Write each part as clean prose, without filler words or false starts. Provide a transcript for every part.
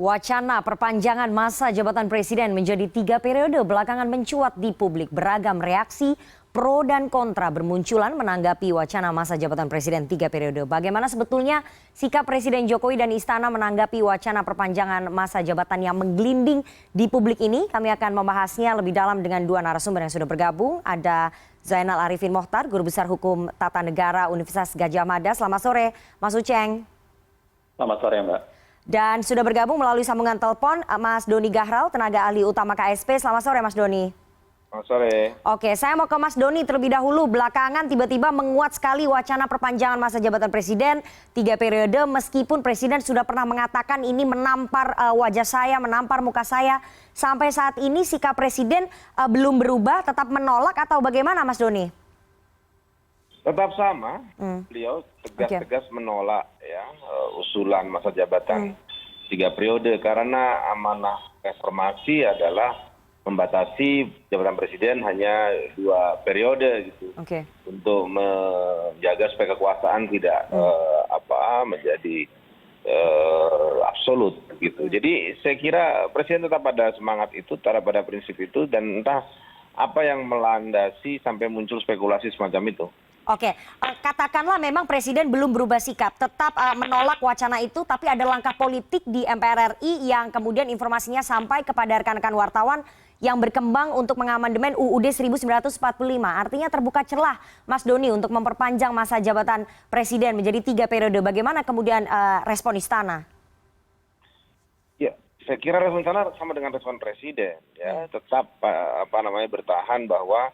Wacana perpanjangan masa jabatan presiden menjadi 3 periode belakangan mencuat di publik. Beragam reaksi pro dan kontra bermunculan menanggapi wacana masa jabatan presiden 3 periode. Bagaimana sebetulnya sikap Presiden Jokowi dan Istana menanggapi wacana perpanjangan masa jabatan yang menggelinding di publik ini? Kami akan membahasnya lebih dalam dengan dua narasumber yang sudah bergabung. Ada Zainal Arifin Mohtar, Guru Besar Hukum Tata Negara Universitas Gadjah Mada. Selamat sore, Mas Uceng. Selamat sore, Mbak. Dan sudah bergabung melalui sambungan telepon Mas Doni Gahral, tenaga ahli utama KSP. Selamat sore Mas Doni. Selamat sore. Oke, saya mau ke Mas Doni terlebih dahulu. Belakangan tiba-tiba menguat sekali wacana perpanjangan masa jabatan presiden 3 periode. Meskipun presiden sudah pernah mengatakan ini menampar wajah saya, menampar muka saya. Sampai saat ini sikap presiden belum berubah, tetap menolak atau bagaimana Mas Doni? Tetap sama, beliau tegas-tegas menolak ya usulan masa jabatan 3 periode karena amanah reformasi adalah membatasi jabatan presiden hanya 2 periode gitu, untuk menjaga supaya kekuasaan tidak menjadi absolut gitu. Jadi saya kira presiden tetap pada semangat itu, tetap pada prinsip itu, dan entah apa yang melandasi sampai muncul spekulasi semacam itu. Oke, katakanlah memang presiden belum berubah sikap, tetap menolak wacana itu, tapi ada langkah politik di MPR RI yang kemudian informasinya sampai kepada rekan-rekan wartawan yang berkembang untuk mengamandemen UUD 1945. Artinya terbuka celah, Mas Doni, untuk memperpanjang masa jabatan presiden menjadi 3 periode. Bagaimana kemudian respon istana? Ya, saya kira respon istana sama dengan respon presiden, ya, tetap bertahan bahwa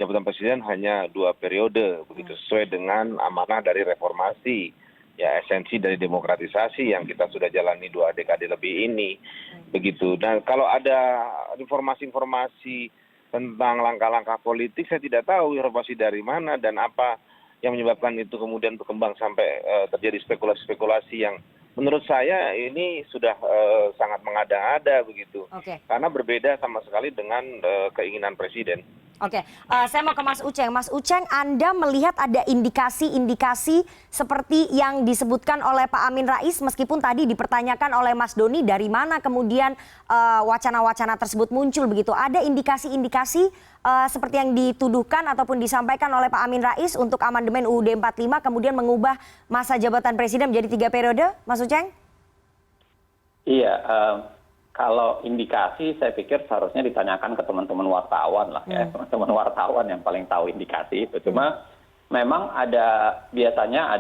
jabatan presiden hanya 2 periode, begitu sesuai dengan amanah dari reformasi, ya esensi dari demokratisasi yang kita sudah jalani 2 dekade lebih ini, begitu. Dan kalau ada informasi-informasi tentang langkah-langkah politik, saya tidak tahu informasi dari mana dan apa yang menyebabkan itu kemudian berkembang sampai terjadi spekulasi-spekulasi yang menurut saya ini sudah sangat mengada-ada begitu, karena berbeda sama sekali dengan keinginan presiden. Oke, saya mau ke Mas Uceng. Mas Uceng, Anda melihat ada indikasi-indikasi seperti yang disebutkan oleh Pak Amin Rais, meskipun tadi dipertanyakan oleh Mas Doni dari mana kemudian wacana-wacana tersebut muncul begitu. Ada indikasi-indikasi seperti yang dituduhkan ataupun disampaikan oleh Pak Amin Rais untuk amandemen UUD 45 kemudian mengubah masa jabatan presiden menjadi 3 periode, Mas Uceng? Iya, kalau indikasi saya pikir seharusnya ditanyakan ke teman-teman wartawan lah ya, teman-teman wartawan yang paling tahu indikasi itu. Cuma memang biasanya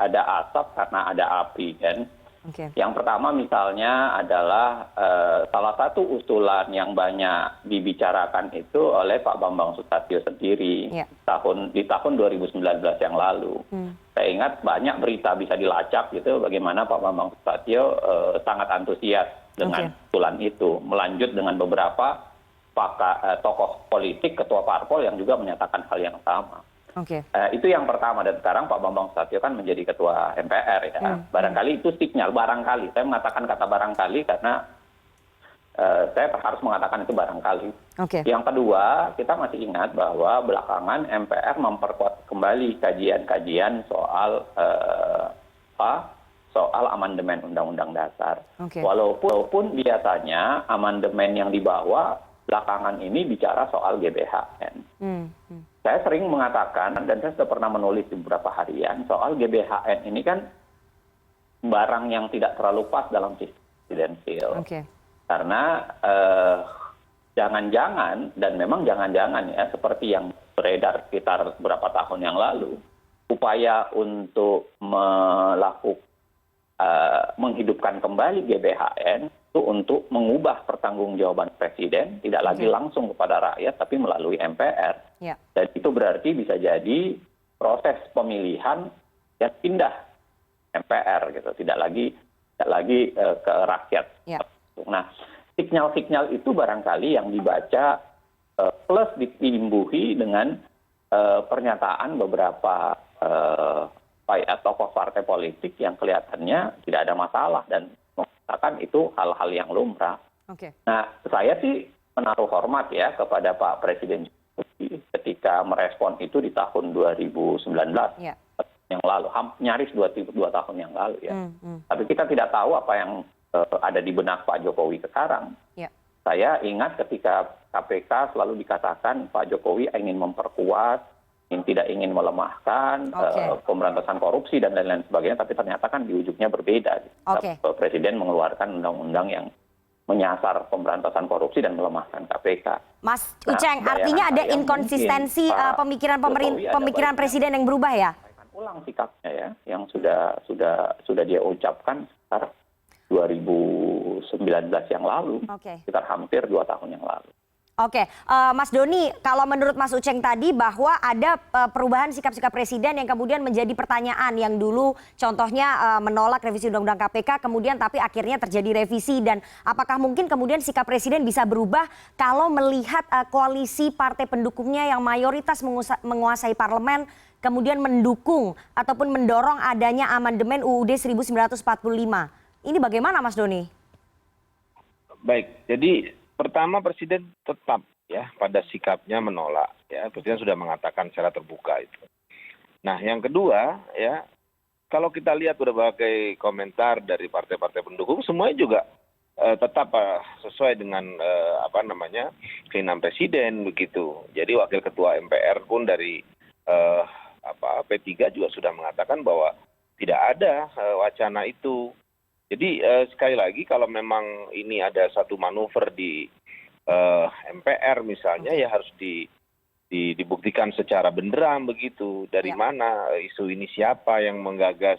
ada asap karena ada api kan. Yang pertama misalnya adalah salah satu usulan yang banyak dibicarakan itu oleh Pak Bambang Susatyo sendiri di tahun 2019 yang lalu. Saya ingat banyak berita bisa dilacak gitu bagaimana Pak Bambang Susatyo sangat antusias dengan usulan itu, melanjut dengan beberapa tokoh politik, ketua parpol yang juga menyatakan hal yang sama. Itu yang pertama, dan sekarang Pak Bambang Susatyo kan menjadi ketua MPR ya. Barangkali itu signal, barangkali saya mengatakan kata barangkali karena saya harus mengatakan itu barangkali. Yang kedua, kita masih ingat bahwa belakangan MPR memperkuat kembali kajian-kajian soal amandemen Undang-Undang Dasar. Walaupun biasanya amandemen yang dibawa belakangan ini bicara soal GBHN. Saya sering mengatakan, dan saya sudah pernah menulis di beberapa harian, soal GBHN ini kan barang yang tidak terlalu pas dalam sistem presidensial. Karena jangan-jangan, dan memang jangan-jangan ya, seperti yang beredar sekitar beberapa tahun yang lalu, upaya untuk menghidupkan kembali GBHN itu untuk mengubah pertanggungjawaban presiden tidak lagi langsung kepada rakyat tapi melalui MPR. Dan itu berarti bisa jadi proses pemilihan yang pindah MPR gitu, tidak lagi ke rakyat. Nah, sinyal-sinyal itu barangkali yang dibaca plus ditimbuhi dengan pernyataan beberapa tokoh partai politik yang kelihatannya tidak ada masalah dan mengatakan itu hal-hal yang lumrah. Nah, saya sih menaruh hormat ya kepada Pak Presiden Jokowi ketika merespon itu di tahun 2019 yang lalu, nyaris 2 tahun yang lalu ya. Tapi kita tidak tahu apa yang ada di benak Pak Jokowi sekarang. Ya. Saya ingat ketika KPK selalu dikatakan Pak Jokowi ingin memperkuat, tidak ingin melemahkan pemberantasan korupsi dan lain-lain sebagainya, tapi ternyata kan di ujungnya berbeda. Presiden mengeluarkan undang-undang yang menyasar pemberantasan korupsi dan melemahkan KPK. Mas Uceng, artinya ada inkonsistensi pemikiran presiden yang berubah ya? Ulang sikapnya ya, yang sudah dia ucapkan sekitar 2019 yang lalu, sekitar hampir 2 tahun yang lalu. Oke, Mas Doni, kalau menurut Mas Uceng tadi bahwa ada perubahan sikap-sikap presiden yang kemudian menjadi pertanyaan yang dulu contohnya menolak revisi Undang-Undang KPK, kemudian tapi akhirnya terjadi revisi, dan apakah mungkin kemudian sikap presiden bisa berubah kalau melihat koalisi partai pendukungnya yang mayoritas menguasai parlemen kemudian mendukung ataupun mendorong adanya amandemen UUD 1945. Ini bagaimana Mas Doni? Baik, jadi pertama presiden tetap ya pada sikapnya menolak ya, presiden sudah mengatakan secara terbuka itu. Nah yang kedua ya, kalau kita lihat berbagai komentar dari partai-partai pendukung semuanya juga tetap sesuai dengan keinginan presiden begitu. Jadi wakil ketua MPR pun dari P3 juga sudah mengatakan bahwa tidak ada wacana itu. Jadi sekali lagi kalau memang ini ada satu manuver di MPR misalnya ya harus dibuktikan secara benderang begitu. Dari mana isu ini, siapa yang menggagas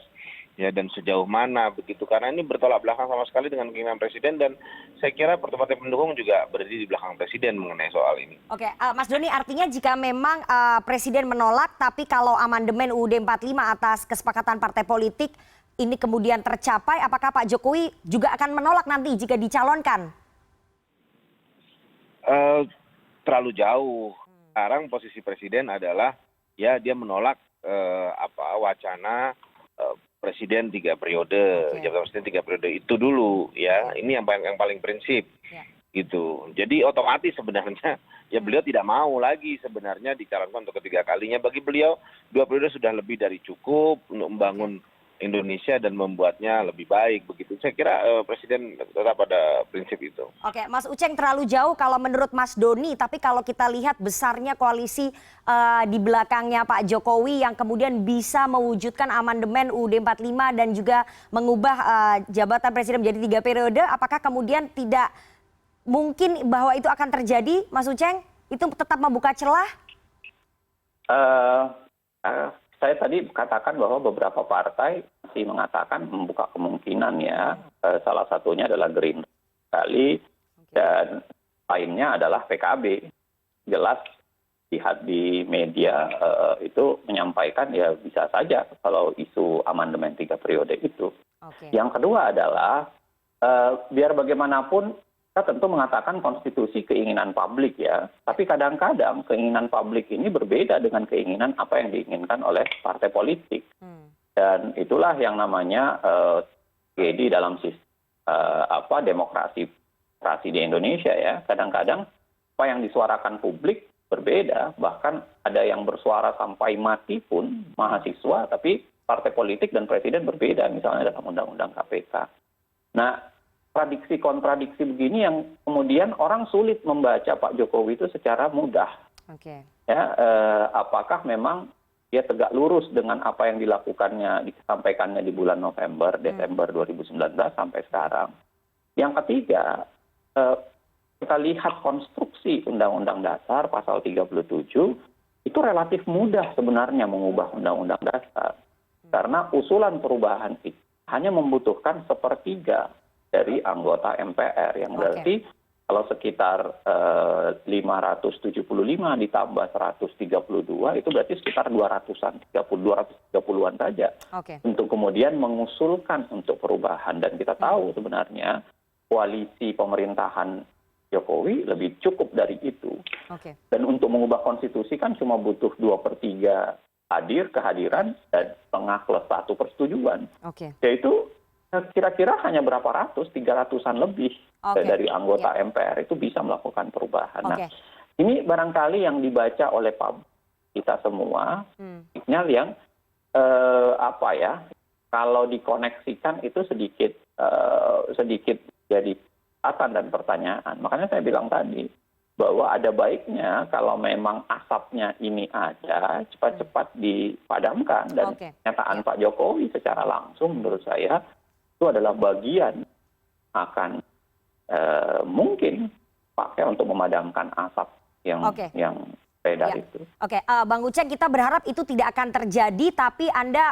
ya, dan sejauh mana begitu. Karena ini bertolak belakang sama sekali dengan keinginan presiden, dan saya kira partai pendukung juga berdiri di belakang presiden mengenai soal ini. Oke, Mas Doni, artinya jika memang presiden menolak, tapi kalau amandemen UUD 45 atas kesepakatan partai politik ini kemudian tercapai, apakah Pak Jokowi juga akan menolak nanti jika dicalonkan? Terlalu jauh. Sekarang posisi presiden adalah ya dia menolak wacana presiden 3 periode, jabatan presiden 3 periode itu dulu ya. Ini yang paling prinsip. Gitu. Jadi otomatis sebenarnya ya beliau tidak mau lagi sebenarnya dicalonkan untuk ketiga kalinya. Bagi beliau 2 periode sudah lebih dari cukup untuk membangun Indonesia dan membuatnya lebih baik begitu. Saya kira presiden tetap pada prinsip itu. Oke, Mas Uceng, terlalu jauh kalau menurut Mas Doni, tapi kalau kita lihat besarnya koalisi di belakangnya Pak Jokowi yang kemudian bisa mewujudkan amandemen UUD 45 dan juga mengubah jabatan presiden menjadi 3 periode, apakah kemudian tidak mungkin bahwa itu akan terjadi, Mas Uceng? Itu tetap membuka celah? Saya tadi katakan bahwa beberapa partai masih mengatakan membuka kemungkinan ya. Salah satunya adalah Gerindra sekali, dan lainnya adalah PKB. Jelas lihat di media itu menyampaikan ya bisa saja kalau isu amandemen 3 periode itu. Yang kedua adalah biar bagaimanapun kita tentu mengatakan konstitusi keinginan publik ya, tapi kadang-kadang keinginan publik ini berbeda dengan keinginan apa yang diinginkan oleh partai politik. Dan itulah yang namanya tragedi dalam sistem demokrasi di Indonesia ya. Kadang-kadang apa yang disuarakan publik berbeda, bahkan ada yang bersuara sampai mati pun mahasiswa, tapi partai politik dan presiden berbeda, misalnya dalam undang-undang KPK. Nah, kontradiksi begini yang kemudian orang sulit membaca Pak Jokowi itu secara mudah. Ya, apakah memang dia tegak lurus dengan apa yang disampaikannya di bulan November, Desember 2019 sampai sekarang. Yang ketiga, kita lihat konstruksi Undang-Undang Dasar pasal 37 itu relatif mudah sebenarnya mengubah Undang-Undang Dasar. Karena usulan perubahan itu hanya membutuhkan 1/3 dari anggota MPR, yang berarti kalau sekitar 575 ditambah 132 itu berarti sekitar 230-an saja untuk kemudian mengusulkan untuk perubahan. Dan kita tahu sebenarnya koalisi pemerintahan Jokowi lebih cukup dari itu. Dan untuk mengubah konstitusi kan cuma butuh 2/3 kehadiran dan setengah plus 1 persetujuan. Yaitu kira-kira hanya berapa ratus, 300-an lebih dari anggota MPR itu bisa melakukan perubahan. Nah, ini barangkali yang dibaca oleh kita semua, sinyal yang kalau dikoneksikan itu sedikit sedikit jadi pertanyaan dan pertanyaan. Makanya saya bilang tadi bahwa ada baiknya kalau memang asapnya ini ada, cepat-cepat dipadamkan. Dan pernyataan Pak Jokowi secara langsung menurut saya itu adalah bagian akan mungkin pakai untuk memadamkan asap yang beredar itu. Oke, Bang Uceng, kita berharap itu tidak akan terjadi, tapi Anda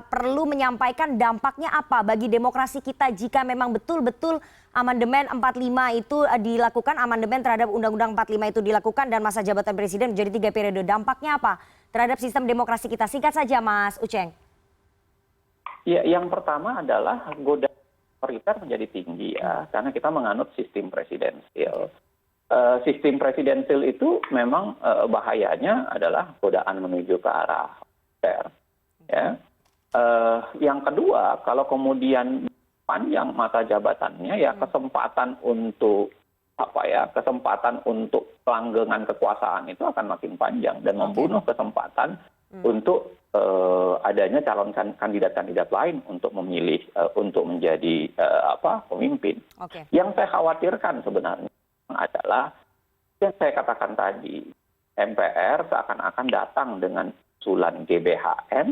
perlu menyampaikan dampaknya apa bagi demokrasi kita jika memang betul-betul amandemen 45 itu dilakukan, amandemen terhadap Undang-Undang 45 itu dilakukan dan masa jabatan presiden menjadi 3 periode. Dampaknya apa terhadap sistem demokrasi kita? Singkat saja, Mas Uceng. Ya, yang pertama adalah godaan otoriter menjadi tinggi ya, karena kita menganut sistem presidensial. Sistem presidensial itu memang bahayanya adalah godaan menuju ke arah otoriter. Ya. Yang kedua, kalau kemudian panjang masa jabatannya, ya kesempatan untuk pelanggengan kekuasaan itu akan makin panjang dan membunuh kesempatan untuk adanya calon kandidat-kandidat lain untuk memilih untuk menjadi pemimpin. Yang saya khawatirkan sebenarnya adalah yang saya katakan tadi, MPR seakan-akan datang dengan usulan GBHN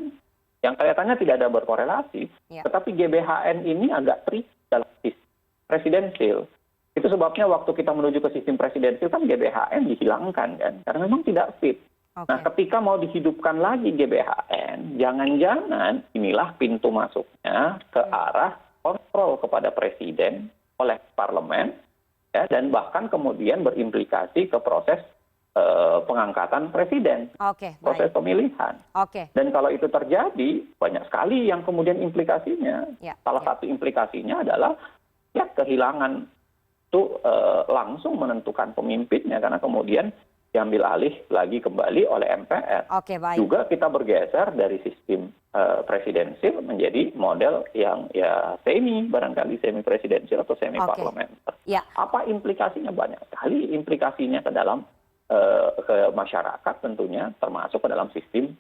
yang kelihatannya tidak ada berkorelasi, tetapi GBHN ini agak tricky dalam sistem presidensil. Itu sebabnya waktu kita menuju ke sistem presidensil kan GBHN dihilangkan kan, karena memang tidak fit. Nah, ketika mau dihidupkan lagi GBHN, jangan-jangan inilah pintu masuknya ke arah kontrol kepada presiden oleh parlemen, ya, dan bahkan kemudian berimplikasi ke proses pengangkatan presiden, proses pemilihan. Dan kalau itu terjadi, banyak sekali yang kemudian implikasinya. Salah satu implikasinya adalah ya kehilangan itu langsung menentukan pemimpinnya, karena kemudian diambil alih lagi kembali oleh MPR. Juga kita bergeser dari sistem presidensil menjadi model yang ya barangkali semi presidensial atau semi parlementer. Apa implikasinya? Banyak sekali implikasinya ke dalam ke masyarakat tentunya, termasuk ke dalam sistem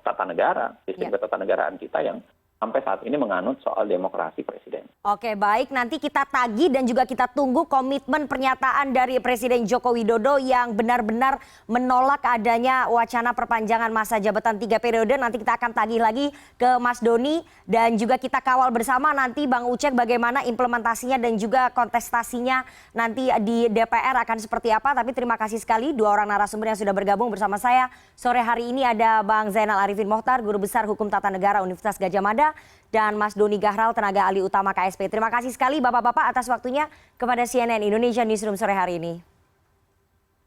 tata negara, sistem ketatanegaraan kita yang sampai saat ini menganut soal demokrasi presiden. Oke, baik. Nanti kita tagih dan juga kita tunggu komitmen pernyataan dari Presiden Joko Widodo yang benar-benar menolak adanya wacana perpanjangan masa jabatan 3 periode. Nanti kita akan tagih lagi ke Mas Doni dan juga kita kawal bersama nanti Bang Uceng bagaimana implementasinya dan juga kontestasinya nanti di DPR akan seperti apa. Tapi terima kasih sekali 2 orang narasumber yang sudah bergabung bersama saya. Sore hari ini ada Bang Zainal Arifin Mohtar, Guru Besar Hukum Tata Negara Universitas Gadjah Mada, dan Mas Doni Gahral, tenaga ahli utama KSP. Terima kasih sekali Bapak-Bapak atas waktunya kepada CNN Indonesia Newsroom sore hari ini.